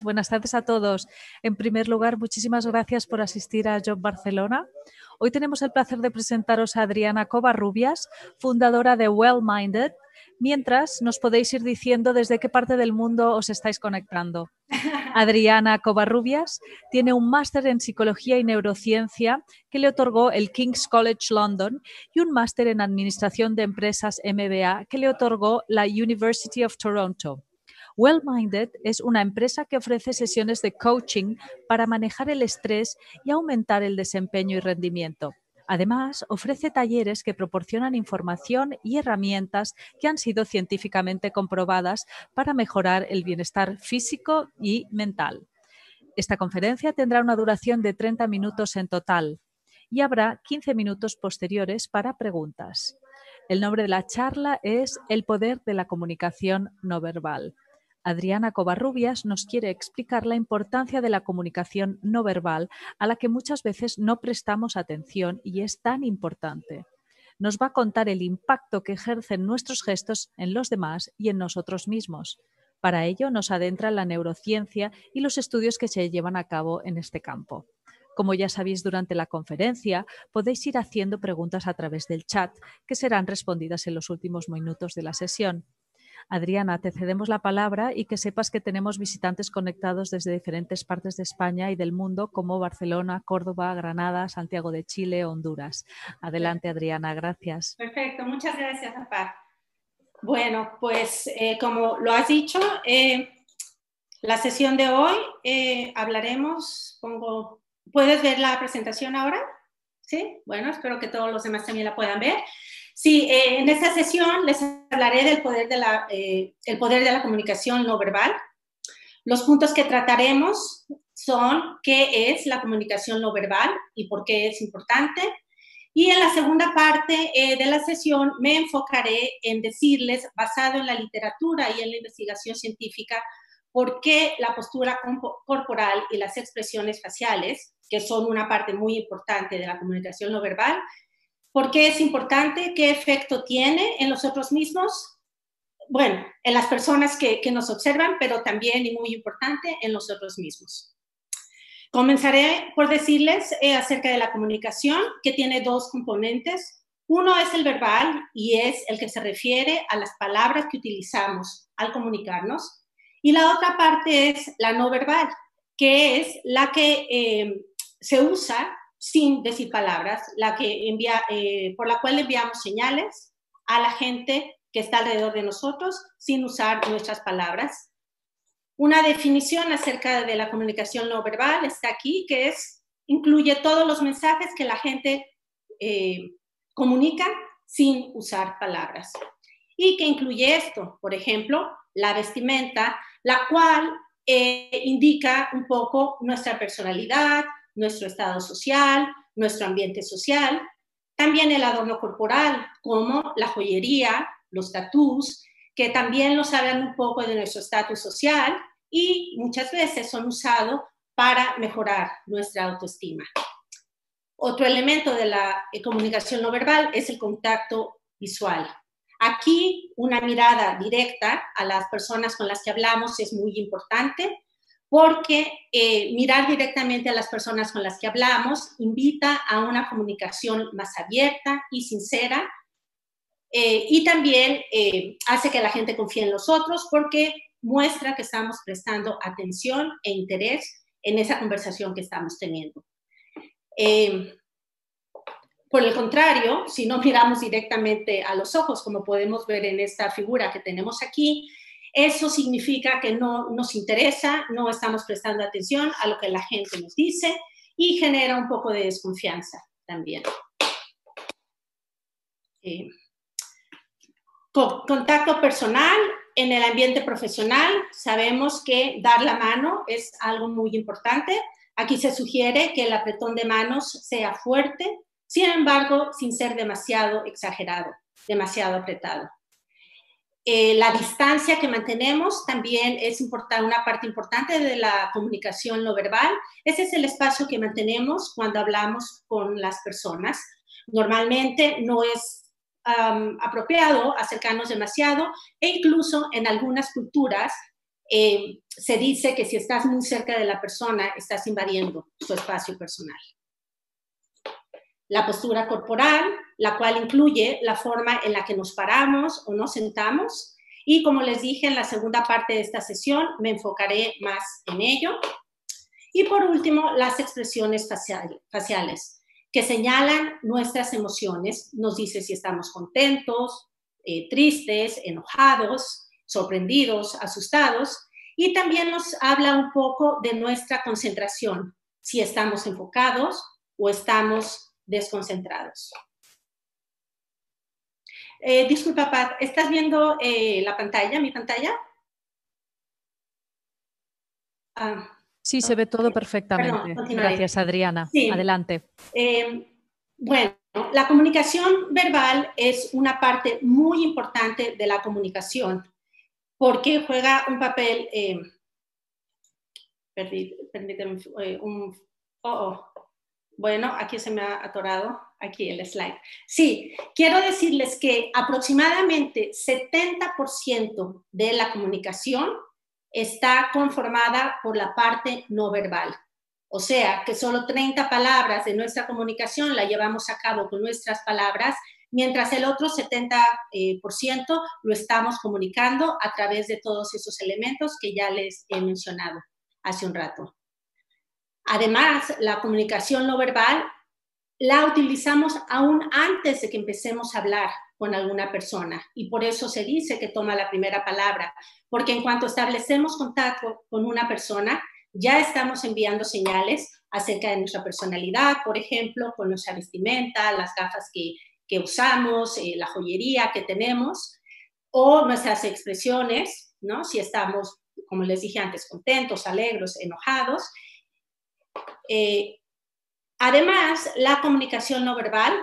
Buenas tardes a todos. En primer lugar, muchísimas gracias por asistir a Job Barcelona. Hoy tenemos el placer de presentaros a Adriana Covarrubias, fundadora de Well Minded, mientras nos podéis ir diciendo desde qué parte del mundo os estáis conectando. Adriana Covarrubias tiene un máster en Psicología y Neurociencia que le otorgó el King's College London y un máster en Administración de Empresas MBA que le otorgó la University of Toronto. Well Minded es una empresa que ofrece sesiones de coaching para manejar el estrés y aumentar el desempeño y rendimiento. Además, ofrece talleres que proporcionan información y herramientas que han sido científicamente comprobadas para mejorar el bienestar físico y mental. Esta conferencia tendrá una duración de 30 minutos en total y habrá 15 minutos posteriores para preguntas. El nombre de la charla es El poder de la comunicación no verbal. Adriana Covarrubias nos quiere explicar la importancia de la comunicación no verbal, a la que muchas veces no prestamos atención y es tan importante. Nos va a contar el impacto que ejercen nuestros gestos en los demás y en nosotros mismos. Para ello nos adentra en la neurociencia y los estudios que se llevan a cabo en este campo. Como ya sabéis, durante la conferencia podéis ir haciendo preguntas a través del chat, que serán respondidas en los últimos minutos de la sesión. Adriana, te cedemos la palabra y que sepas que tenemos visitantes conectados desde diferentes partes de España y del mundo, como Barcelona, Córdoba, Granada, Santiago de Chile, Honduras. Adelante, Adriana, gracias. Perfecto, muchas gracias, Ampar. Bueno, pues como lo has dicho, la sesión de hoy hablaremos, ¿puedes ver la presentación ahora? ¿Sí? Bueno, espero que todos los demás también la puedan ver. Sí, en esta sesión les hablaré del poder de la comunicación no verbal. Los puntos que trataremos son qué es la comunicación no verbal y por qué es importante. Y en la segunda parte de la sesión me enfocaré en decirles, basado en la literatura y en la investigación científica, por qué la postura corporal y las expresiones faciales, que son una parte muy importante de la comunicación no verbal, ¿por qué es importante? ¿Qué efecto tiene en nosotros mismos? Bueno, en las personas que nos observan, pero también, y muy importante, en nosotros mismos. Comenzaré por decirles acerca de la comunicación, que tiene dos componentes. Uno es el verbal y es el que se refiere a las palabras que utilizamos al comunicarnos. Y la otra parte es la no verbal, que es la que se usa sin decir palabras, por la cual enviamos señales a la gente que está alrededor de nosotros sin usar nuestras palabras. Una definición acerca de la comunicación no verbal está aquí, que incluye todos los mensajes que la gente comunica sin usar palabras. Y que incluye esto, por ejemplo, la vestimenta, la cual indica un poco nuestra personalidad, nuestro estado social, nuestro ambiente social. También el adorno corporal, como la joyería, los tatús, que también nos hablan un poco de nuestro estatus social y muchas veces son usados para mejorar nuestra autoestima. Otro elemento de la comunicación no verbal es el contacto visual. Aquí una mirada directa a las personas con las que hablamos es muy importante, porque mirar directamente a las personas con las que hablamos invita a una comunicación más abierta y sincera, y también hace que la gente confíe en nosotros porque muestra que estamos prestando atención e interés en esa conversación que estamos teniendo. Por el contrario, si no miramos directamente a los ojos, como podemos ver en esta figura que tenemos aquí, eso significa que no nos interesa, no estamos prestando atención a lo que la gente nos dice y genera un poco de desconfianza también. Contacto personal en el ambiente profesional. Sabemos que dar la mano es algo muy importante. Aquí se sugiere que el apretón de manos sea fuerte, sin embargo, sin ser demasiado exagerado, demasiado apretado. La distancia que mantenemos también es una parte importante de la comunicación no verbal. Ese es el espacio que mantenemos cuando hablamos con las personas. Normalmente no es apropiado acercarnos demasiado e incluso en algunas culturas se dice que si estás muy cerca de la persona, estás invadiendo su espacio personal. La postura corporal, la cual incluye la forma en la que nos paramos o nos sentamos. Y como les dije en la segunda parte de esta sesión, me enfocaré más en ello. Y por último, las expresiones faciales, que señalan nuestras emociones, nos dice si estamos contentos, tristes, enojados, sorprendidos, asustados, y también nos habla un poco de nuestra concentración, si estamos enfocados o estamos desconcentrados. Disculpa, Pat, ¿estás viendo la pantalla, mi pantalla? Sí, se ve todo perfectamente. Perdón, gracias, Adriana. Sí. Adelante. Bueno, la comunicación verbal es una parte muy importante de la comunicación porque juega un papel, permíteme, bueno, aquí se me ha atorado, aquí el slide. Sí, quiero decirles que aproximadamente 70% de la comunicación está conformada por la parte no verbal. O sea, que solo 30 palabras de nuestra comunicación la llevamos a cabo con nuestras palabras, mientras el otro 70% lo estamos comunicando a través de todos esos elementos que ya les he mencionado hace un rato. Además, la comunicación no verbal la utilizamos aún antes de que empecemos a hablar con alguna persona y por eso se dice que toma la primera palabra, porque en cuanto establecemos contacto con una persona, ya estamos enviando señales acerca de nuestra personalidad, por ejemplo, con nuestra vestimenta, las gafas que usamos, la joyería que tenemos, o nuestras expresiones, ¿no? Si estamos, como les dije antes, contentos, alegres, enojados. Además, la comunicación no verbal,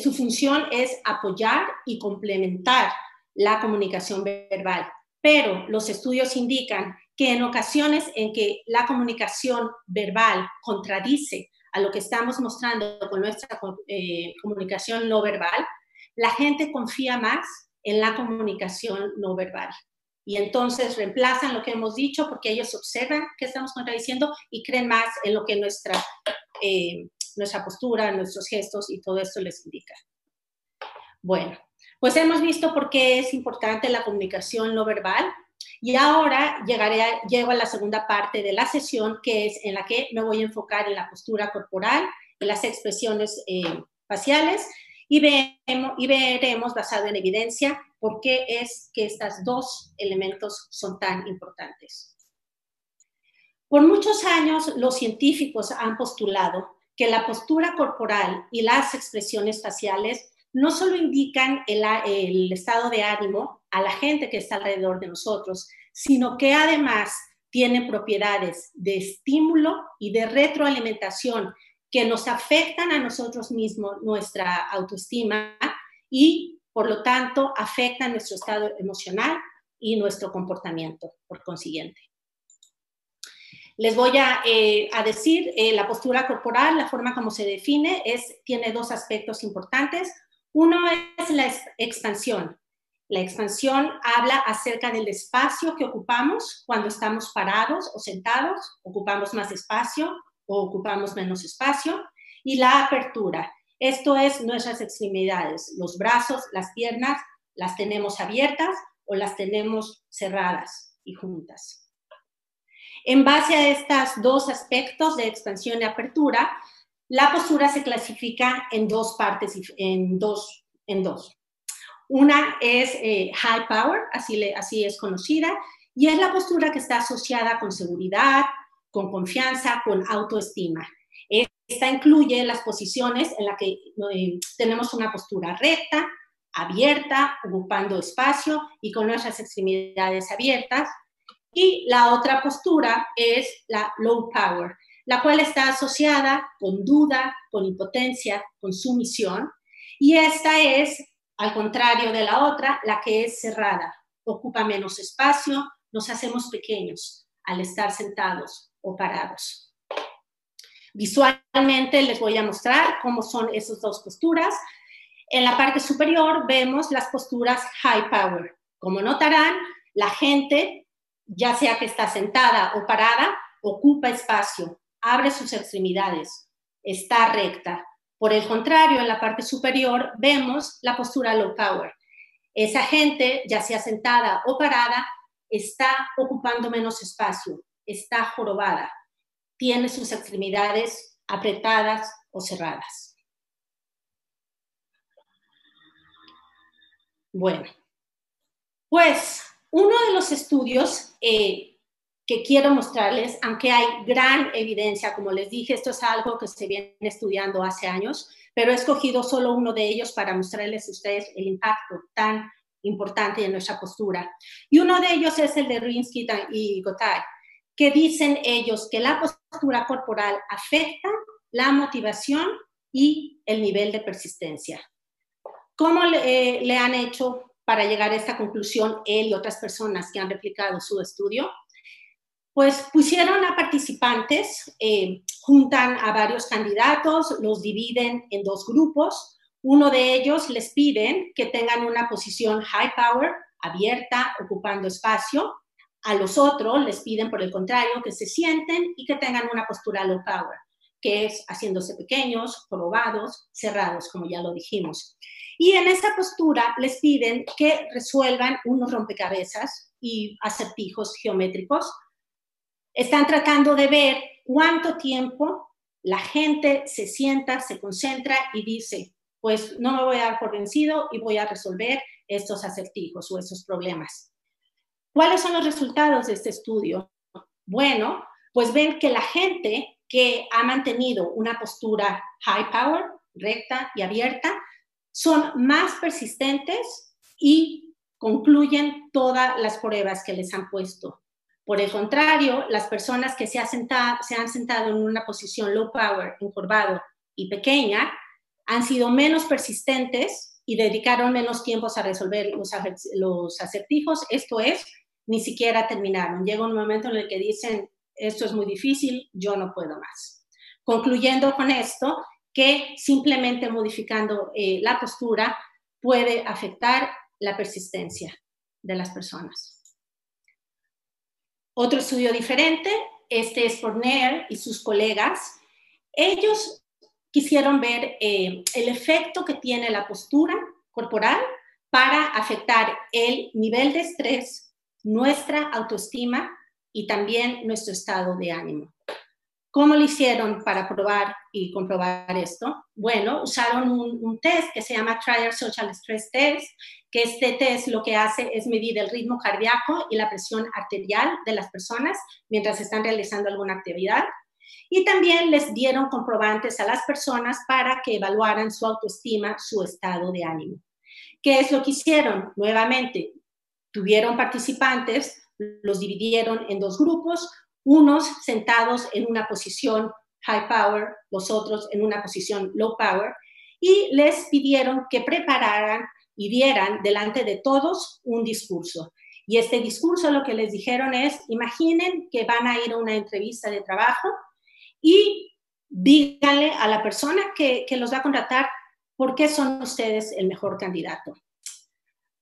su función es apoyar y complementar la comunicación verbal, pero los estudios indican que en ocasiones en que la comunicación verbal contradice a lo que estamos mostrando con nuestra comunicación no verbal, la gente confía más en la comunicación no verbal. Y entonces reemplazan lo que hemos dicho porque ellos observan que estamos contradiciendo y creen más en lo que nuestra postura, nuestros gestos y todo esto les indica. Bueno, pues hemos visto por qué es importante la comunicación no verbal y ahora llego a la segunda parte de la sesión, que es en la que me voy a enfocar en la postura corporal, en las expresiones faciales y veremos, basado en evidencia, por qué es que estos dos elementos son tan importantes. Por muchos años, los científicos han postulado que la postura corporal y las expresiones faciales no solo indican el estado de ánimo a la gente que está alrededor de nosotros, sino que además tienen propiedades de estímulo y de retroalimentación que nos afectan a nosotros mismos, nuestra autoestima y, por lo tanto, afectan nuestro estado emocional y nuestro comportamiento, por consiguiente. Les voy a decir, la postura corporal, la forma como se define, tiene dos aspectos importantes. Uno es la expansión. La expansión habla acerca del espacio que ocupamos cuando estamos parados o sentados, ocupamos más espacio o ocupamos menos espacio. Y la apertura, esto es nuestras extremidades, los brazos, las piernas, las tenemos abiertas o las tenemos cerradas y juntas. En base a estos dos aspectos de expansión y apertura, la postura se clasifica en dos partes, en dos. Una es high power, así es conocida, y es la postura que está asociada con seguridad, con confianza, con autoestima. Esta incluye las posiciones en las que tenemos una postura recta, abierta, ocupando espacio y con nuestras extremidades abiertas. Y la otra postura es la low power, la cual está asociada con duda, con impotencia, con sumisión. Y esta es, al contrario de la otra, la que es cerrada. Ocupa menos espacio, nos hacemos pequeños al estar sentados o parados. Visualmente les voy a mostrar cómo son esas dos posturas. En la parte superior vemos las posturas high power. Como notarán, la gente ya sea que está sentada o parada, ocupa espacio, abre sus extremidades, está recta. Por el contrario, en la parte superior vemos la postura low power. Esa gente, ya sea sentada o parada, está ocupando menos espacio, está jorobada, tiene sus extremidades apretadas o cerradas. Bueno, pues uno de los estudios que quiero mostrarles, aunque hay gran evidencia, como les dije, esto es algo que se viene estudiando hace años, pero he escogido solo uno de ellos para mostrarles a ustedes el impacto tan importante de nuestra postura. Y uno de ellos es el de Rinsky y Gotay, que dicen ellos que la postura corporal afecta la motivación y el nivel de persistencia. ¿Cómo le han hecho para llegar a esta conclusión él y otras personas que han replicado su estudio? Pues pusieron a participantes, juntan a varios candidatos, los dividen en dos grupos. Uno de ellos les piden que tengan una posición high power, abierta, ocupando espacio. A los otros les piden, por el contrario, que se sienten y que tengan una postura low power, que es haciéndose pequeños, jorobados, cerrados, como ya lo dijimos. Y en esa postura les piden que resuelvan unos rompecabezas y acertijos geométricos. Están tratando de ver cuánto tiempo la gente se sienta, se concentra y dice, pues no me voy a dar por vencido y voy a resolver estos acertijos o esos problemas. ¿Cuáles son los resultados de este estudio? Bueno, pues ven que la gente que ha mantenido una postura high power, recta y abierta, son más persistentes y concluyen todas las pruebas que les han puesto. Por el contrario, las personas que se han sentado en una posición low power, encorvado y pequeña, han sido menos persistentes y dedicaron menos tiempo a resolver los acertijos. Esto es, ni siquiera terminaron. Llega un momento en el que dicen, esto es muy difícil, yo no puedo más. Concluyendo con esto, que simplemente modificando la postura puede afectar la persistencia de las personas. Otro estudio diferente, este es por Nair y sus colegas. Ellos quisieron ver el efecto que tiene la postura corporal para afectar el nivel de estrés, nuestra autoestima y también nuestro estado de ánimo. ¿Cómo lo hicieron para probar y comprobar esto? Bueno, usaron un test que se llama Trier Social Stress Test, que este test lo que hace es medir el ritmo cardíaco y la presión arterial de las personas mientras están realizando alguna actividad. Y también les dieron comprobantes a las personas para que evaluaran su autoestima, su estado de ánimo. ¿Qué es lo que hicieron? Nuevamente, tuvieron participantes, los dividieron en dos grupos, unos sentados en una posición high power, los otros en una posición low power, y les pidieron que prepararan y dieran delante de todos un discurso. Y este discurso lo que les dijeron es, imaginen que van a ir a una entrevista de trabajo y díganle a la persona que los va a contratar por qué son ustedes el mejor candidato.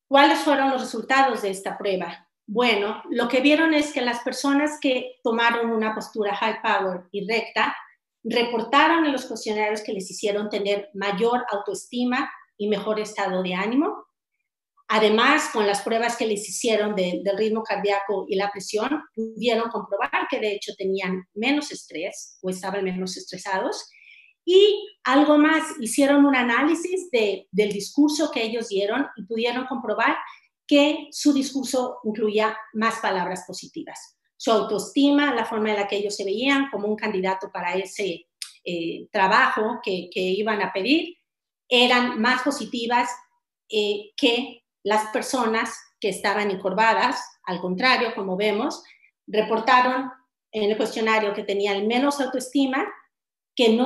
¿Cuáles fueron los resultados de esta prueba? Bueno, lo que vieron es que las personas que tomaron una postura high power y recta reportaron en los cuestionarios que les hicieron tener mayor autoestima y mejor estado de ánimo. Además, con las pruebas que les hicieron del ritmo cardíaco y la presión, pudieron comprobar que de hecho tenían menos estrés o estaban menos estresados. Y algo más, hicieron un análisis del discurso que ellos dieron y pudieron comprobar que su discurso incluía más palabras positivas. Su autoestima, la forma en la que ellos se veían como un candidato para ese trabajo que iban a pedir, eran más positivas que las personas que estaban encorvadas. Al contrario, como vemos, reportaron en el cuestionario que tenían menos autoestima, que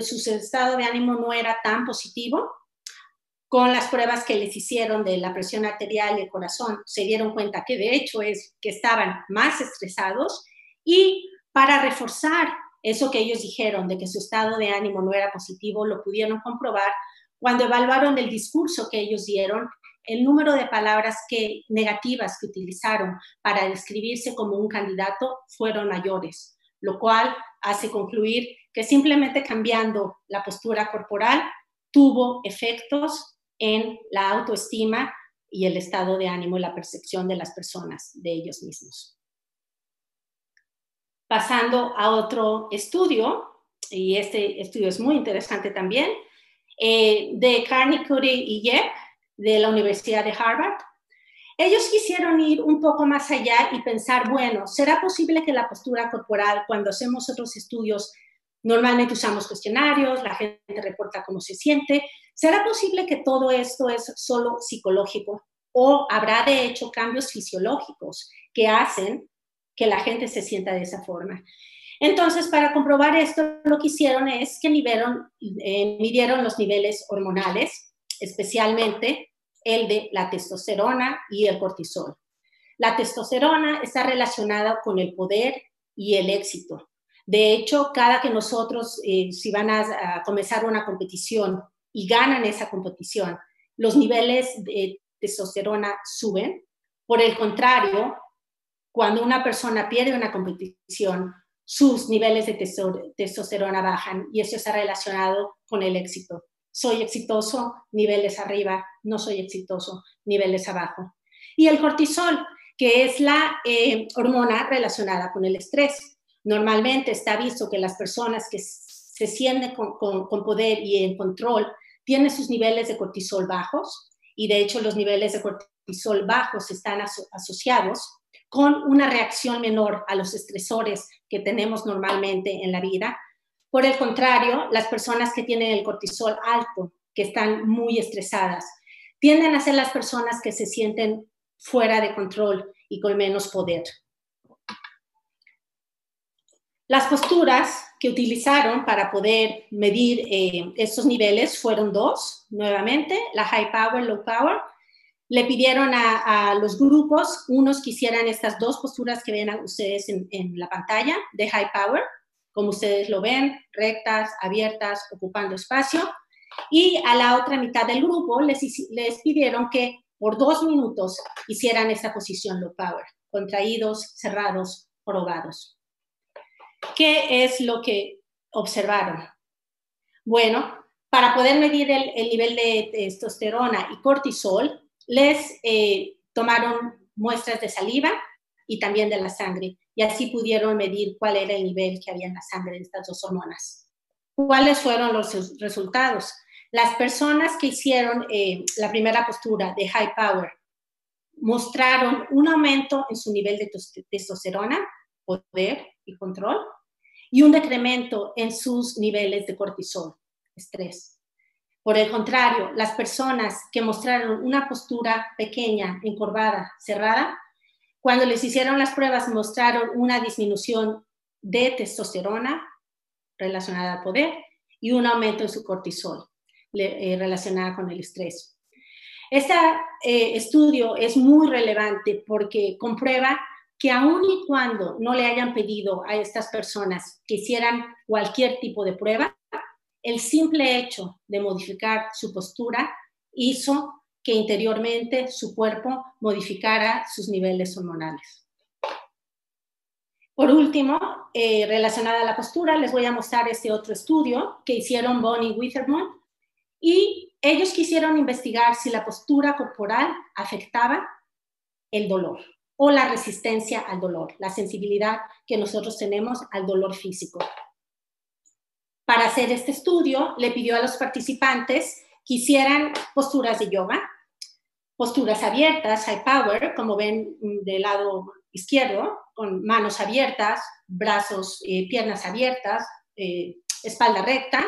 su estado de ánimo no era tan positivo. Con las pruebas que les hicieron de la presión arterial y el corazón, se dieron cuenta que de hecho es que estaban más estresados, y para reforzar eso que ellos dijeron de que su estado de ánimo no era positivo, lo pudieron comprobar cuando evaluaron el discurso que ellos dieron el número de palabras negativas que utilizaron para describirse como un candidato fueron mayores, lo cual hace concluir que simplemente cambiando la postura corporal tuvo efectos en la autoestima y el estado de ánimo y la percepción de las personas de ellos mismos. Pasando a otro estudio, y este estudio es muy interesante también, de Carney, Curry y Yep, de la Universidad de Harvard. Ellos quisieron ir un poco más allá y pensar, bueno, ¿será posible que la postura corporal, cuando hacemos otros estudios, normalmente usamos cuestionarios, la gente reporta cómo se siente, ¿será posible que todo esto es solo psicológico? ¿O habrá de hecho cambios fisiológicos que hacen que la gente se sienta de esa forma? Entonces, para comprobar esto, lo que hicieron es que midieron los niveles hormonales, especialmente el de la testosterona y el cortisol. La testosterona está relacionada con el poder y el éxito. De hecho, cada que nosotros, si van a comenzar una competición y ganan esa competición, los niveles de testosterona suben. Por el contrario, cuando una persona pierde una competición, sus niveles de testosterona bajan y eso está relacionado con el éxito. Soy exitoso, niveles arriba, no soy exitoso, niveles abajo. Y el cortisol, que es la hormona relacionada con el estrés. Normalmente está visto que las personas que se sienten con poder y en control tienen sus niveles de cortisol bajos y de hecho los niveles de cortisol bajos están asociados con una reacción menor a los estresores que tenemos normalmente en la vida. Por el contrario, las personas que tienen el cortisol alto, que están muy estresadas, tienden a ser las personas que se sienten fuera de control y con menos poder. Las posturas que utilizaron para poder medir estos niveles fueron dos, nuevamente, la high power, low power. Le pidieron a los grupos, unos que hicieran estas dos posturas que ven ustedes en la pantalla de high power, como ustedes lo ven, rectas, abiertas, ocupando espacio. Y a la otra mitad del grupo les pidieron que por 2 minutos hicieran esta posición low power, contraídos, cerrados, probados. ¿Qué es lo que observaron? Bueno, para poder medir el nivel de testosterona y cortisol, les tomaron muestras de saliva y también de la sangre, y así pudieron medir cuál era el nivel que había en la sangre de estas dos hormonas. ¿Cuáles fueron los resultados? Las personas que hicieron la primera postura de high power mostraron un aumento en su nivel de testosterona, poder y control, y un decremento en sus niveles de cortisol, estrés. Por el contrario, las personas que mostraron una postura pequeña, encorvada, cerrada, cuando les hicieron las pruebas mostraron una disminución de testosterona relacionada al poder y un aumento en su cortisol relacionada con el estrés. Este estudio es muy relevante porque comprueba que aun y cuando no le hayan pedido a estas personas que hicieran cualquier tipo de prueba, el simple hecho de modificar su postura hizo que interiormente su cuerpo modificara sus niveles hormonales. Por último, relacionada a la postura, les voy a mostrar este otro estudio que hicieron Bonnie Witherspoon y ellos quisieron investigar si la postura corporal afectaba el dolor o la resistencia al dolor, la sensibilidad que nosotros tenemos al dolor físico. Para hacer este estudio, le pidió a los participantes que hicieran posturas de yoga, posturas abiertas, high power, como ven del lado izquierdo, con manos abiertas, brazos, piernas abiertas, espalda recta.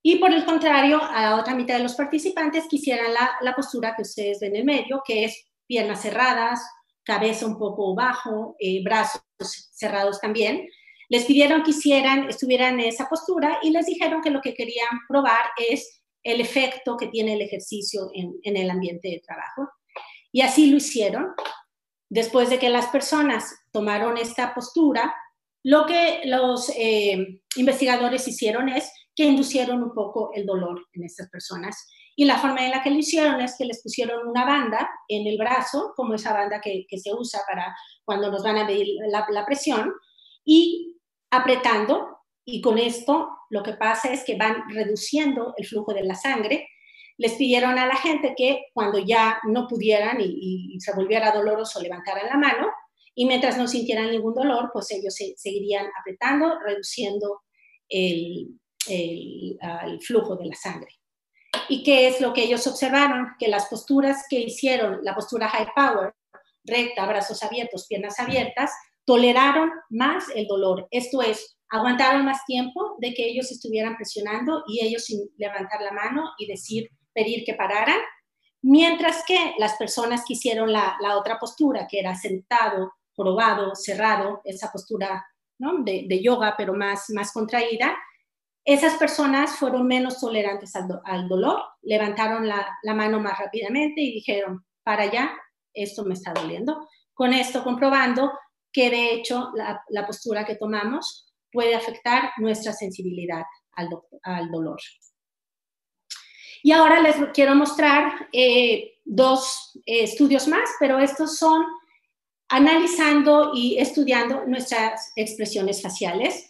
Y por el contrario, a la otra mitad de los participantes que hicieran la postura que ustedes ven en el medio, que es piernas cerradas, cabeza un poco bajo, brazos cerrados también. Les pidieron que estuvieran en esa postura y les dijeron que lo que querían probar es el efecto que tiene el ejercicio en el ambiente de trabajo. Y así lo hicieron. Después de que las personas tomaron esta postura, lo que los investigadores hicieron es que inducieron un poco el dolor en estas personas Y la forma en la que lo hicieron es que les pusieron una banda en el brazo, como esa banda que se usa para cuando nos van a medir la presión, y apretando, y con esto lo que pasa es que van reduciendo el flujo de la sangre. Les pidieron a la gente que cuando ya no pudieran y se volviera doloroso levantaran la mano, y mientras no sintieran ningún dolor, pues ellos seguirían apretando, reduciendo el flujo de la sangre. ¿Y qué es lo que ellos observaron? Que las posturas que hicieron, la postura high power, recta, brazos abiertos, piernas abiertas, toleraron más el dolor. Esto es, aguantaron más tiempo de que ellos estuvieran presionando y ellos sin levantar la mano y pedir que pararan, mientras que las personas que hicieron la otra postura, que era sentado, jorobado, cerrado, esa postura, ¿no?, de yoga, pero más contraída, esas personas fueron menos tolerantes al dolor, levantaron la mano más rápidamente y dijeron, para allá, esto me está doliendo. Con esto comprobando que de hecho la postura que tomamos puede afectar nuestra sensibilidad al dolor. Y ahora les quiero mostrar dos estudios más, pero estos son analizando y estudiando nuestras expresiones faciales.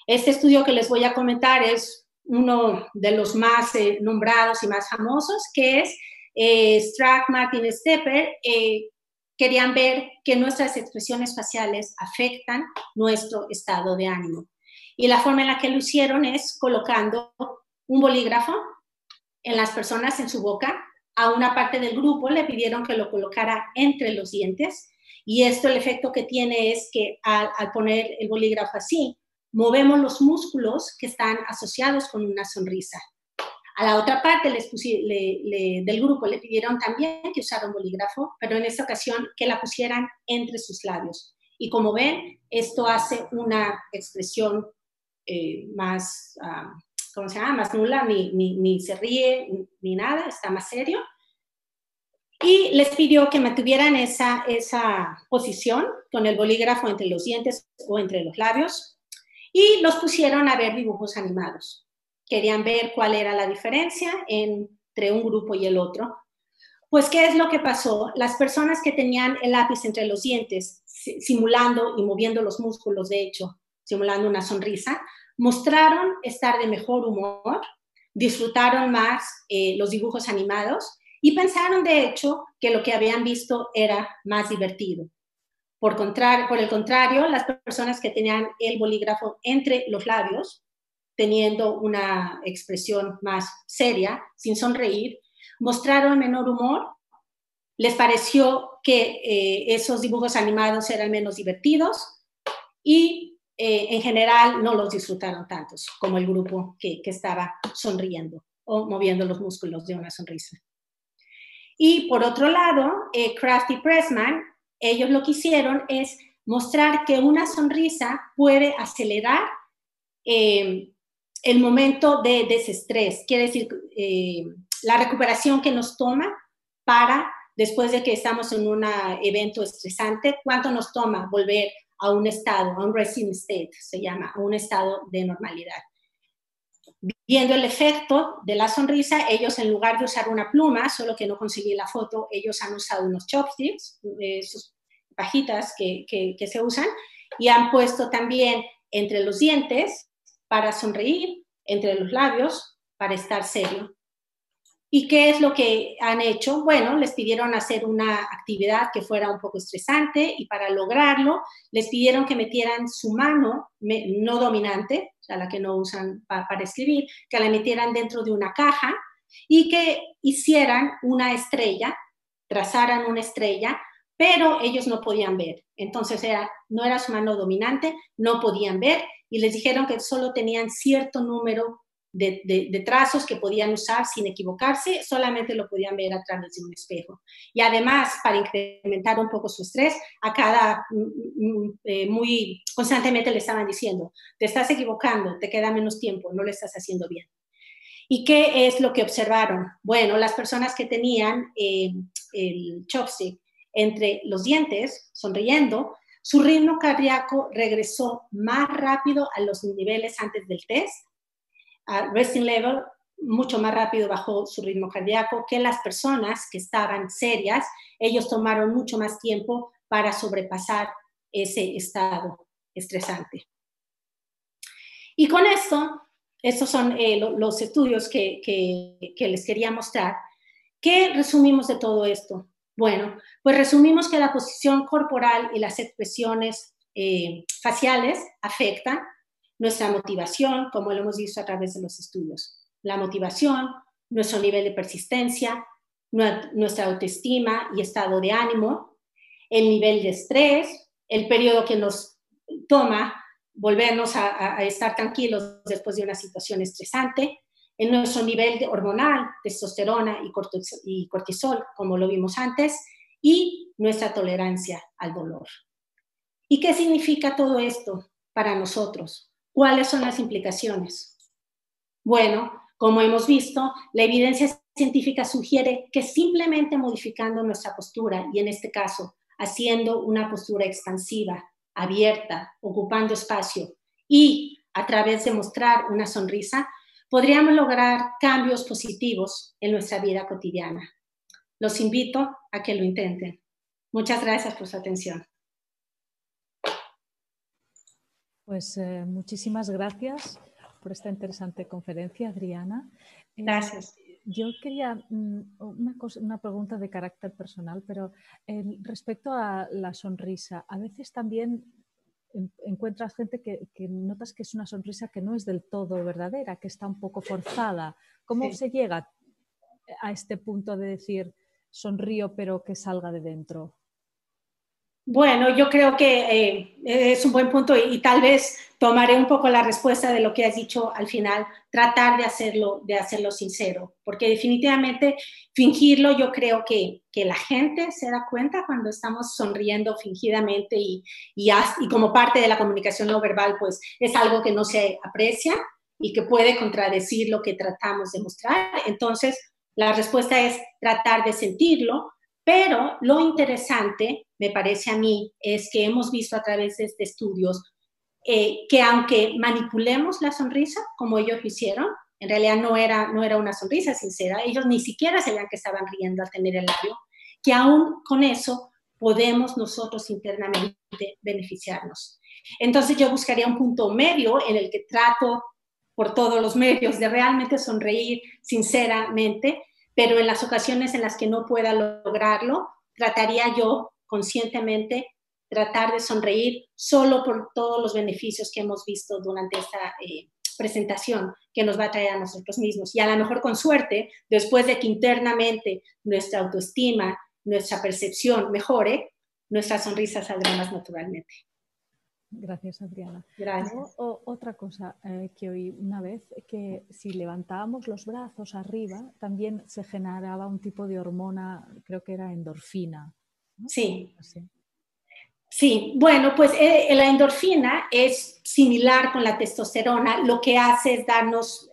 Este estudio que les voy a comentar es uno de los más nombrados y más famosos, que es Strack, Martin, Stepper. Querían ver que nuestras expresiones faciales afectan nuestro estado de ánimo. Y la forma en la que lo hicieron es colocando un bolígrafo en las personas en su boca. A una parte del grupo le pidieron que lo colocara entre los dientes, y esto, el efecto que tiene es que al poner el bolígrafo así, movemos los músculos que están asociados con una sonrisa. A la otra parte del grupo le pidieron también que usara un bolígrafo, pero en esta ocasión que la pusieran entre sus labios. Y como ven, esto hace una expresión más, ¿cómo se llama?, más nula, ni se ríe, ni nada, está más serio. Y les pidió que mantuvieran esa posición con el bolígrafo entre los dientes o entre los labios, y los pusieron a ver dibujos animados. Querían ver cuál era la diferencia entre un grupo y el otro. Pues, ¿qué es lo que pasó? Las personas que tenían el lápiz entre los dientes, simulando y moviendo los músculos, de hecho, simulando una sonrisa, mostraron estar de mejor humor, disfrutaron más los dibujos animados y pensaron, de hecho, que lo que habían visto era más divertido. Por el contrario, las personas que tenían el bolígrafo entre los labios, teniendo una expresión más seria, sin sonreír, mostraron menor humor, les pareció que esos dibujos animados eran menos divertidos y en general no los disfrutaron tantos como el grupo que estaba sonriendo o moviendo los músculos de una sonrisa. Y por otro lado, Kraft y Pressman, ellos lo que hicieron es mostrar que una sonrisa puede acelerar el momento de desestrés, quiere decir, la recuperación que nos toma para, después de que estamos en un evento estresante, cuánto nos toma volver a un estado, a un resting state, se llama, a un estado de normalidad. Viendo el efecto de la sonrisa, ellos, en lugar de usar una pluma, solo que no conseguí la foto, ellos han usado unos chopsticks, sus pajitas que se usan, y han puesto también entre los dientes para sonreír, entre los labios para estar serio. ¿Y qué es lo que han hecho? Bueno, les pidieron hacer una actividad que fuera un poco estresante, y para lograrlo les pidieron que metieran su mano no dominante, o sea, la que no usan para escribir, que la metieran dentro de una caja y que hicieran una estrella, trazaran una estrella, pero ellos no podían ver. Entonces no era su mano dominante, no podían ver, y les dijeron que solo tenían cierto número de trazos que podían usar sin equivocarse, solamente lo podían ver a través de un espejo. Y además, para incrementar un poco su estrés, muy constantemente le estaban diciendo, te estás equivocando, te queda menos tiempo, no lo estás haciendo bien. ¿Y qué es lo que observaron? Bueno, las personas que tenían el chopstick entre los dientes, sonriendo, su ritmo cardíaco regresó más rápido a los niveles antes del test, resting level, mucho más rápido bajó su ritmo cardíaco que las personas que estaban serias. Ellos tomaron mucho más tiempo para sobrepasar ese estado estresante. Y con esto, estos son los estudios que les quería mostrar. ¿Qué resumimos de todo esto? Bueno, pues resumimos que la posición corporal y las expresiones faciales afectan nuestra motivación, como lo hemos visto a través de los estudios. La motivación, nuestro nivel de persistencia, nuestra autoestima y estado de ánimo, el nivel de estrés, el periodo que nos toma volvernos a estar tranquilos después de una situación estresante, en nuestro nivel hormonal, testosterona y cortisol, como lo vimos antes, y nuestra tolerancia al dolor. ¿Y qué significa todo esto para nosotros? ¿Cuáles son las implicaciones? Bueno, como hemos visto, la evidencia científica sugiere que simplemente modificando nuestra postura, y en este caso, haciendo una postura expansiva, abierta, ocupando espacio, y a través de mostrar una sonrisa, podríamos lograr cambios positivos en nuestra vida cotidiana. Los invito a que lo intenten. Muchas gracias por su atención. Pues muchísimas gracias por esta interesante conferencia, Adriana. Gracias. Yo quería una pregunta de carácter personal, pero respecto a la sonrisa, a veces también encuentras gente que notas que es una sonrisa que no es del todo verdadera, que está un poco forzada. ¿Cómo se llega a este punto de decir sonrío pero que salga de dentro? Bueno, yo creo que es un buen punto y tal vez tomaré un poco la respuesta de lo que has dicho al final, tratar de hacerlo sincero, porque definitivamente fingirlo, yo creo que la gente se da cuenta cuando estamos sonriendo fingidamente y como parte de la comunicación no verbal, pues es algo que no se aprecia y que puede contradecir lo que tratamos de mostrar. Entonces, la respuesta es tratar de sentirlo. Pero lo interesante, me parece a mí, es que hemos visto a través de estos estudios que aunque manipulemos la sonrisa, como ellos lo hicieron, en realidad no era una sonrisa sincera, ellos ni siquiera sabían que estaban riendo al tener el labio, que aún con eso podemos nosotros internamente beneficiarnos. Entonces yo buscaría un punto medio en el que trato por todos los medios de realmente sonreír sinceramente, pero en las ocasiones en las que no pueda lograrlo, trataría yo conscientemente tratar de sonreír solo por todos los beneficios que hemos visto durante esta presentación que nos va a traer a nosotros mismos. Y a lo mejor con suerte, después de que internamente nuestra autoestima, nuestra percepción mejore, nuestra sonrisa saldrá más naturalmente. Gracias, Adriana. Gracias. Luego, otra cosa que oí una vez, que si levantábamos los brazos arriba, también se generaba un tipo de hormona, creo que era endorfina, ¿no? Sí. Así. Sí, bueno, pues la endorfina es similar con la testosterona, lo que hace es darnos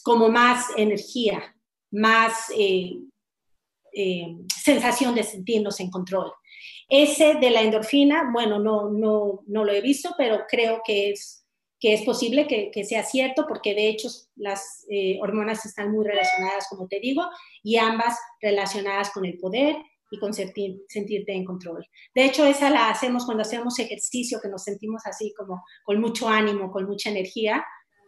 como más energía, más sensación de sentirnos en control. Ese de la endorfina, bueno, no lo he visto, pero creo que es posible que sea cierto, porque de hecho las hormonas están muy relacionadas, como te digo, y ambas relacionadas con el poder y con sentirte en control. De hecho, esa la hacemos cuando hacemos ejercicio, que nos sentimos así como con mucho ánimo, con mucha energía,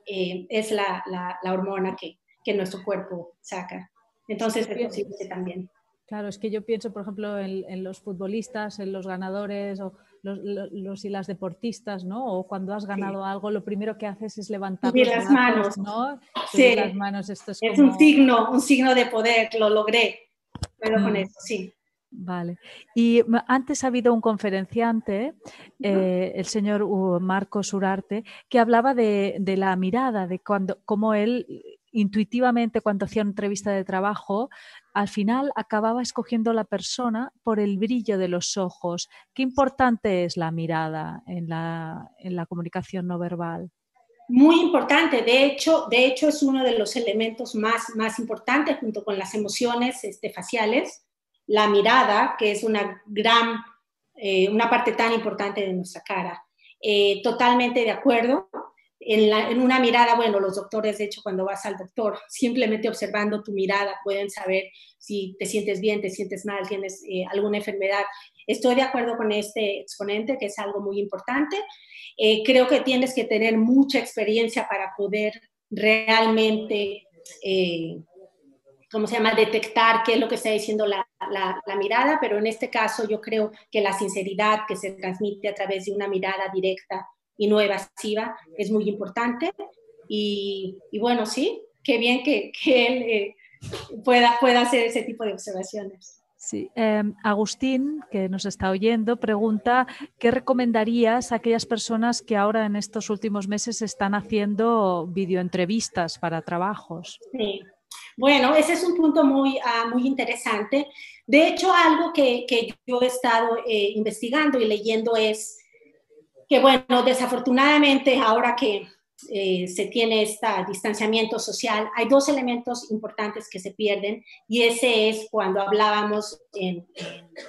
es la hormona que nuestro cuerpo saca. Entonces es posible que también. Claro, es que yo pienso, por ejemplo, en los futbolistas, en los ganadores, o los y las deportistas, ¿no? O cuando has ganado algo, lo primero que haces es levantar subir los las brazos, manos, ¿no? Sí. Subir las manos, esto es como... un signo de poder, lo logré. Pero con eso, sí. Vale. Y antes ha habido un conferenciante, el señor Marcos Urarte, que hablaba de la mirada, de cómo él intuitivamente cuando hacía una entrevista de trabajo, al final acababa escogiendo la persona por el brillo de los ojos. ¿Qué importante es la mirada en la comunicación no verbal? Muy importante, de hecho es uno de los elementos más importantes junto con las emociones faciales, la mirada, que es una parte tan importante de nuestra cara. Totalmente de acuerdo. en una mirada, bueno, los doctores, de hecho, cuando vas al doctor, simplemente observando tu mirada pueden saber si te sientes bien, te sientes mal, tienes alguna enfermedad. Estoy de acuerdo con este exponente, que es algo muy importante. Creo que tienes que tener mucha experiencia para poder realmente, ¿cómo se llama?, detectar qué es lo que está diciendo la mirada, pero en este caso yo creo que la sinceridad que se transmite a través de una mirada directa y no evasiva es muy importante. Y bueno, sí, qué bien que él pueda hacer ese tipo de observaciones. Sí. Agustín, que nos está oyendo, pregunta ¿qué recomendarías a aquellas personas que ahora en estos últimos meses están haciendo videoentrevistas para trabajos? Sí. Bueno, ese es un punto muy interesante. De hecho, algo que yo he estado investigando y leyendo es que, bueno, desafortunadamente, ahora que se tiene este distanciamiento social, hay dos elementos importantes que se pierden, y ese es cuando hablábamos,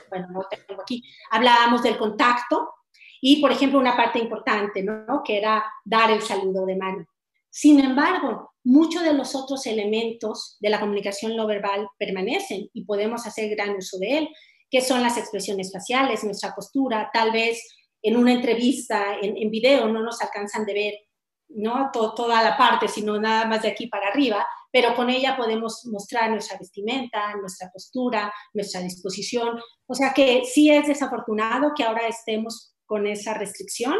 bueno, no tengo aquí, hablábamos del contacto y, por ejemplo, una parte importante, ¿no?, que era dar el saludo de mano. Sin embargo, muchos de los otros elementos de la comunicación no verbal permanecen y podemos hacer gran uso de él, que son las expresiones faciales, nuestra postura. Tal vez en una entrevista, en video, no nos alcanzan de ver, ¿no?, toda la parte, sino nada más de aquí para arriba, pero con ella podemos mostrar nuestra vestimenta, nuestra postura, nuestra disposición. O sea que sí es desafortunado que ahora estemos con esa restricción,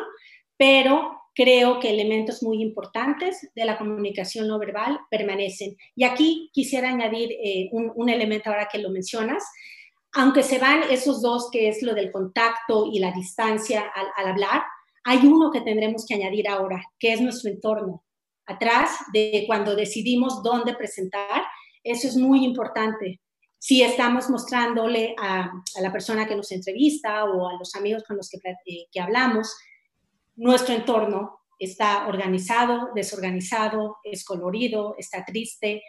pero creo que elementos muy importantes de la comunicación no verbal permanecen. Y aquí quisiera añadir un elemento ahora que lo mencionas. Aunque se van esos dos, que es lo del contacto y la distancia al hablar, hay uno que tendremos que añadir ahora, que es nuestro entorno. Atrás de cuando decidimos dónde presentar, eso es muy importante. Si estamos mostrándole a la persona que nos entrevista o a los amigos con los que hablamos, nuestro entorno está organizado, desorganizado, es colorido, está triste.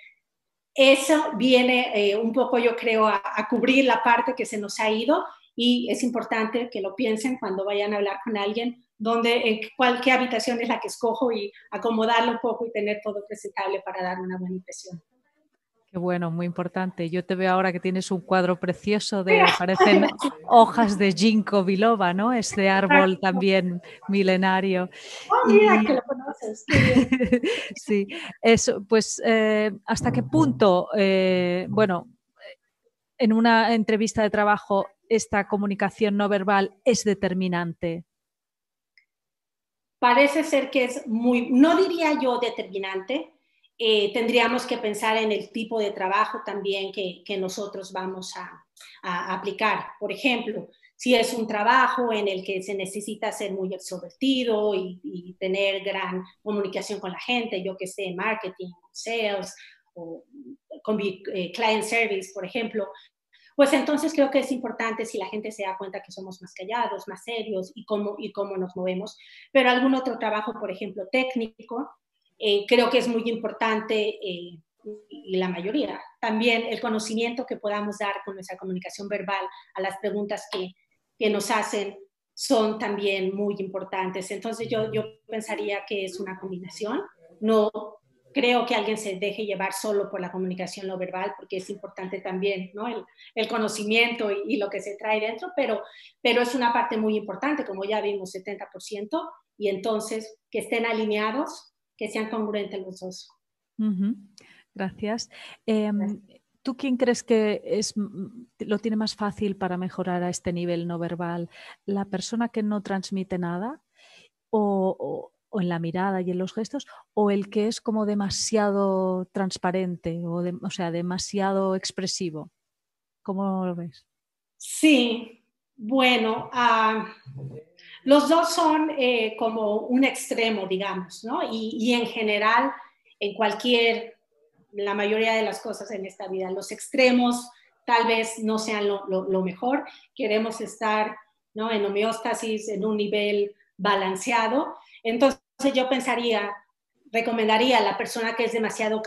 Eso viene un poco, yo creo, a cubrir la parte que se nos ha ido, y es importante que lo piensen cuando vayan a hablar con alguien, qué habitación es la que escojo, y acomodarlo un poco y tener todo presentable para dar una buena impresión. Qué bueno, muy importante. Yo te veo ahora que tienes un cuadro precioso parecen hojas de ginkgo biloba, ¿no? Este árbol también milenario. Oh, mira, que lo conoces. Qué bien. Sí, eso, pues, ¿hasta qué punto, bueno, en una entrevista de trabajo esta comunicación no verbal es determinante? Parece ser que es no diría yo determinante. Tendríamos que pensar en el tipo de trabajo también que nosotros vamos a aplicar. Por ejemplo, si es un trabajo en el que se necesita ser muy extrovertido y tener gran comunicación con la gente, yo que sé, marketing, sales o client service, por ejemplo, pues entonces creo que es importante si la gente se da cuenta que somos más callados, más serios, y cómo nos movemos. Pero algún otro trabajo, por ejemplo, técnico, creo que es muy importante, y la mayoría. También el conocimiento que podamos dar con nuestra comunicación verbal a las preguntas que nos hacen son también muy importantes. Entonces yo pensaría que es una combinación. No creo que alguien se deje llevar solo por la comunicación no verbal, porque es importante también, ¿no?, el conocimiento y lo que se trae dentro, pero es una parte muy importante, como ya vimos, 70%, y entonces que estén alineados, que sean congruentes los dos. Gracias. ¿Tú quién crees que lo tiene más fácil para mejorar a este nivel no verbal? ¿La persona que no transmite nada o en la mirada y en los gestos, o el que es como demasiado transparente o sea, demasiado expresivo? ¿Cómo lo ves? Sí, bueno, los dos son como un extremo, digamos, ¿no? Y en general, en la mayoría de las cosas en esta vida, los extremos tal vez no sean lo mejor. Queremos estar, ¿no?, en homeostasis, en un nivel balanceado. Entonces yo recomendaría a la persona que es demasiado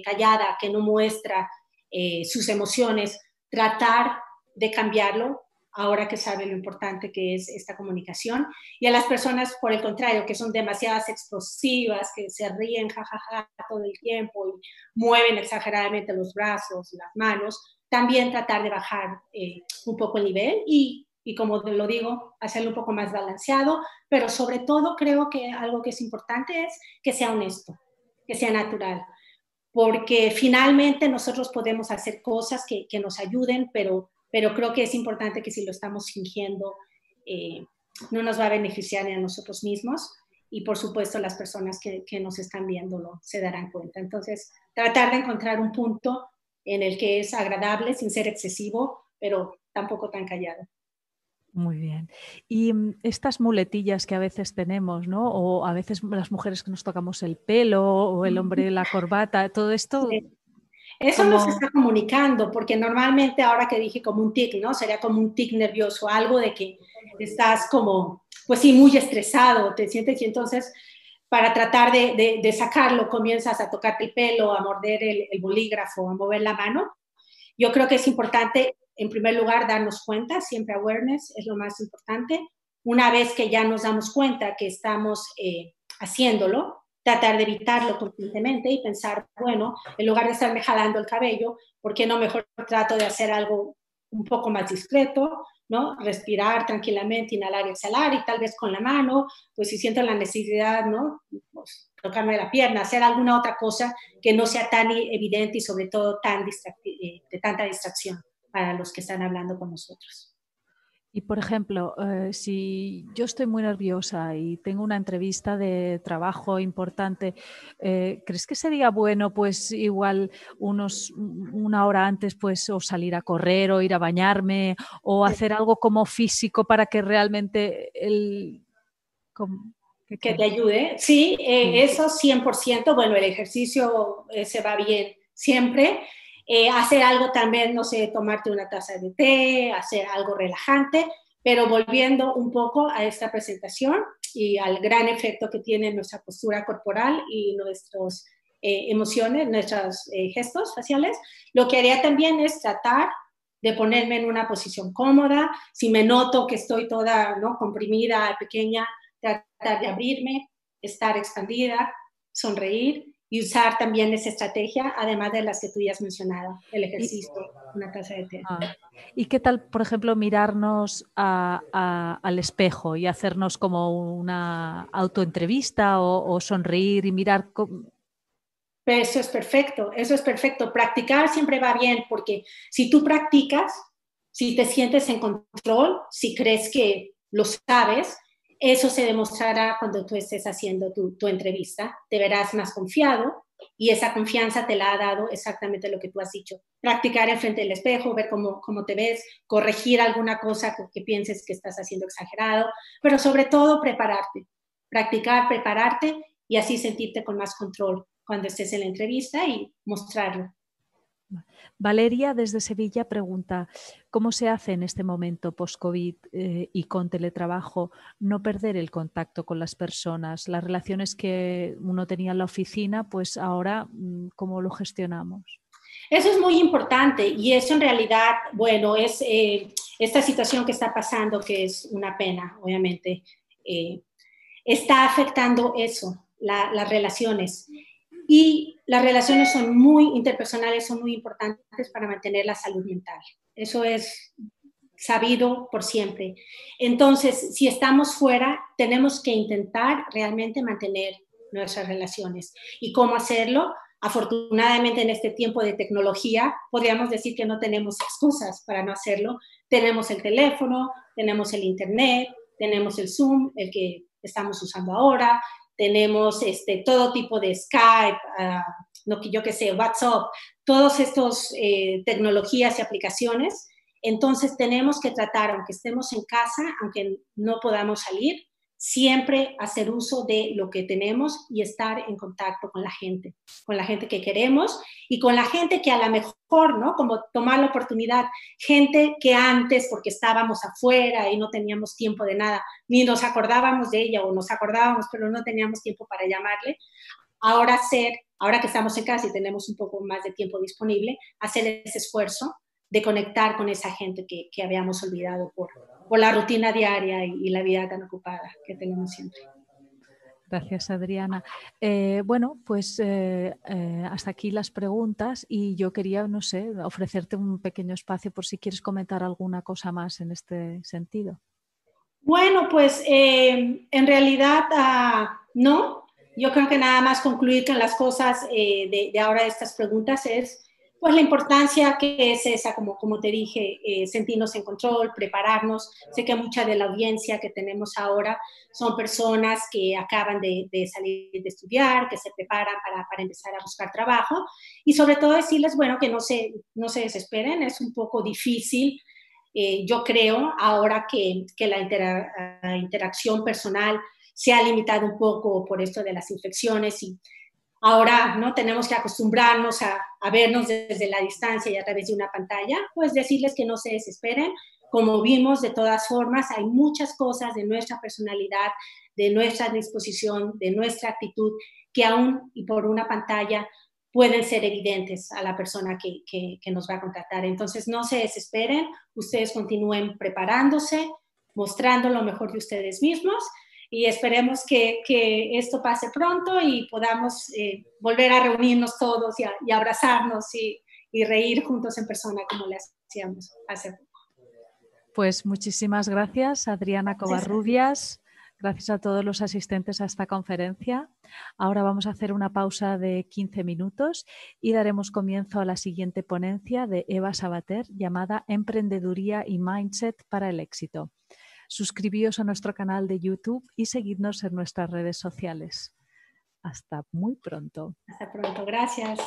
callada, que no muestra sus emociones, tratar de cambiarlo ahora que sabe lo importante que es esta comunicación, y a las personas, por el contrario, que son demasiadas explosivas, que se ríen jajaja todo el tiempo y mueven exageradamente los brazos, las manos, también tratar de bajar un poco el nivel y como lo digo, hacerlo un poco más balanceado, pero sobre todo creo que algo que es importante es que sea honesto, que sea natural, porque finalmente nosotros podemos hacer cosas que nos ayuden, pero creo que es importante que si lo estamos fingiendo, no nos va a beneficiar ni a nosotros mismos y por supuesto las personas que nos están viéndolo se darán cuenta. Entonces, tratar de encontrar un punto en el que es agradable sin ser excesivo, pero tampoco tan callado. Muy bien. Y estas muletillas que a veces tenemos, ¿no? O a veces las mujeres que nos tocamos el pelo o el hombre la corbata, todo esto... Sí. Eso nos Como... está comunicando, porque normalmente ahora que dije como un tic, ¿no? Sería como un tic nervioso, algo de que estás como, pues sí, muy estresado, te sientes y entonces para tratar de sacarlo comienzas a tocarte el pelo, a morder el bolígrafo, a mover la mano. Yo creo que es importante, en primer lugar, darnos cuenta, siempre awareness es lo más importante. Una vez que ya nos damos cuenta que estamos haciéndolo, tratar de evitarlo conscientemente y pensar, bueno, en lugar de estarme jalando el cabello, ¿por qué no mejor trato de hacer algo un poco más discreto, ¿no? Respirar tranquilamente, inhalar y exhalar, y tal vez con la mano, pues si siento la necesidad, ¿no? Pues, tocarme la pierna, hacer alguna otra cosa que no sea tan evidente y sobre todo tan de tanta distracción para los que están hablando con nosotros. Y, por ejemplo, si yo estoy muy nerviosa y tengo una entrevista de trabajo importante, ¿crees que sería bueno, pues igual una hora antes, pues o salir a correr o ir a bañarme o hacer algo como físico para que realmente ¿qué Que te crees? ayude. Sí, Sí. eso 100%. Bueno, el ejercicio se va bien siempre. Hacer algo también, no sé, tomarte una taza de té, hacer algo relajante, pero volviendo un poco a esta presentación y al gran efecto que tiene nuestra postura corporal y nuestras emociones, nuestros gestos faciales, lo que haría también es tratar de ponerme en una posición cómoda. Si me noto que estoy toda, ¿no?, comprimida, pequeña, tratar de abrirme, estar expandida, sonreír y usar también esa estrategia, además de las que tú ya has mencionado, el Y, ejercicio, una taza de té. ¿Y qué tal, por ejemplo, mirarnos al espejo y hacernos como una autoentrevista o sonreír y mirar? Eso es perfecto, eso es perfecto. Practicar siempre va bien porque si tú practicas, si te sientes en control, si crees que lo sabes, eso se demostrará cuando tú estés haciendo tu entrevista. Te verás más confiado y esa confianza te la ha dado exactamente lo que tú has dicho. Practicar enfrente del espejo, ver cómo te ves, corregir alguna cosa que pienses que estás haciendo exagerado, pero sobre todo prepararte. Practicar, prepararte y así sentirte con más control cuando estés en la entrevista y mostrarlo. Valeria desde Sevilla pregunta, ¿cómo se hace en este momento post-COVID y con teletrabajo no perder el contacto con las personas? Las relaciones que uno tenía en la oficina, pues ahora, ¿cómo lo gestionamos? Eso es muy importante y eso en realidad, bueno, es esta situación que está pasando, que es una pena, obviamente, está afectando eso, las relaciones. Y las relaciones son muy interpersonales, son muy importantes para mantener la salud mental. Eso es sabido por siempre. Entonces, si estamos fuera, tenemos que intentar realmente mantener nuestras relaciones. ¿Y cómo hacerlo? Afortunadamente en este tiempo de tecnología, podríamos decir que no tenemos excusas para no hacerlo. Tenemos el teléfono, tenemos el internet, tenemos el Zoom, el que estamos usando ahora, tenemos todo tipo de Skype, yo qué sé, WhatsApp, todas estas tecnologías y aplicaciones. Entonces tenemos que tratar, aunque estemos en casa, aunque no podamos salir, siempre hacer uso de lo que tenemos y estar en contacto con la gente que queremos y con la gente que a lo mejor, ¿no? Como tomar la oportunidad, gente que antes, porque estábamos afuera y no teníamos tiempo de nada, ni nos acordábamos de ella o nos acordábamos, pero no teníamos tiempo para llamarle, ahora que estamos en casa y tenemos un poco más de tiempo disponible, hacer ese esfuerzo de conectar con esa gente que habíamos olvidado por la rutina diaria y la vida tan ocupada que tenemos siempre. Gracias, Adriana. Bueno, pues hasta aquí las preguntas y yo quería, no sé, ofrecerte un pequeño espacio por si quieres comentar alguna cosa más en este sentido. Bueno, pues en realidad no. Yo creo que nada más concluir con las cosas de ahora de estas preguntas es pues la importancia que es esa, como te dije, sentirnos en control, prepararnos. Sé que mucha de la audiencia que tenemos ahora son personas que acaban de salir de estudiar, que se preparan para empezar a buscar trabajo y sobre todo decirles, bueno, que no se desesperen, es un poco difícil. Yo creo ahora que la interacción personal se ha limitado un poco por esto de las infecciones y ahora no tenemos que acostumbrarnos a vernos desde la distancia y a través de una pantalla, pues decirles que no se desesperen. Como vimos, de todas formas, hay muchas cosas de nuestra personalidad, de nuestra disposición, de nuestra actitud, que aún y por una pantalla pueden ser evidentes a la persona que nos va a contratar. Entonces, no se desesperen, ustedes continúen preparándose, mostrando lo mejor de ustedes mismos y esperemos que esto pase pronto y podamos volver a reunirnos todos y abrazarnos y reír juntos en persona como le hacíamos hace poco. Pues muchísimas gracias, Adriana Covarrubias. Gracias a todos los asistentes a esta conferencia. Ahora vamos a hacer una pausa de 15 minutos y daremos comienzo a la siguiente ponencia de Eva Sabater llamada Emprendeduría y Mindset para el éxito. Suscribíos a nuestro canal de YouTube y seguidnos en nuestras redes sociales. Hasta muy pronto. Hasta pronto, gracias.